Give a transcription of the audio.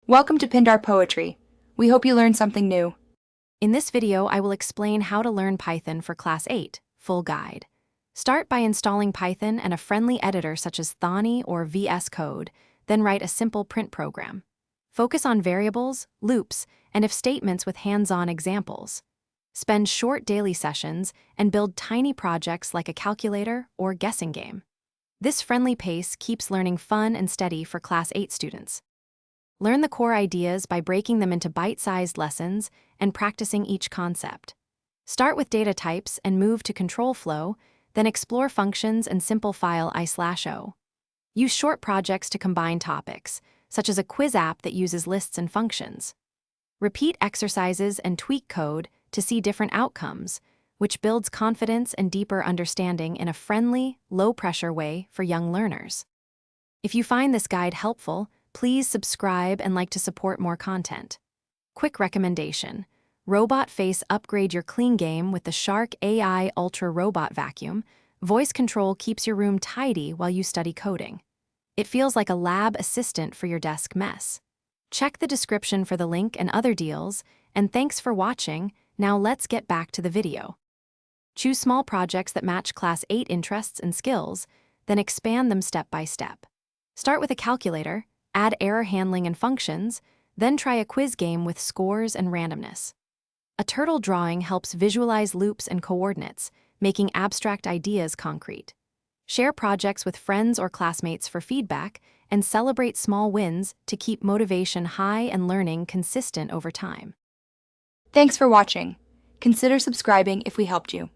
Welcome to Pindar Poetry. We hope you learned something new. In this video, I will explain how to learn Python for Class 8, full guide. Start by installing Python and a friendly editor such as Thonny or VS Code, then write a simple print program. Focus on variables, loops, and if statements with hands-on examples. Spend short daily sessions and build tiny projects like a calculator or guessing game. This friendly pace keeps learning fun and steady for Class 8 students. Learn the core ideas by breaking them into bite-sized lessons and practicing each concept. Start with data types and move to control flow, then explore functions and simple file I/O. Use short projects to combine topics, such as a quiz app that uses lists and functions. Repeat exercises and tweak code to see different outcomes, which builds confidence and deeper understanding in a friendly, low-pressure way for young learners. If you find this guide helpful, please subscribe and like to support more content. Quick recommendation: Robot Face upgrade your clean game with the Shark AI Ultra Robot Vacuum. Voice control keeps your room tidy while you study coding. It feels like a lab assistant for your desk mess. Check the description for the link and other deals, and thanks for watching. Now let's get back to the video. Choose small projects that match Class 8 interests and skills, then expand them step by step. Start with a calculator, add error handling and functions, then try a quiz game with scores and randomness. A turtle drawing helps visualize loops and coordinates, making abstract ideas concrete. Share projects with friends or classmates for feedback, and celebrate small wins to keep motivation high and learning consistent over time. Thanks for watching. Consider subscribing if we helped you.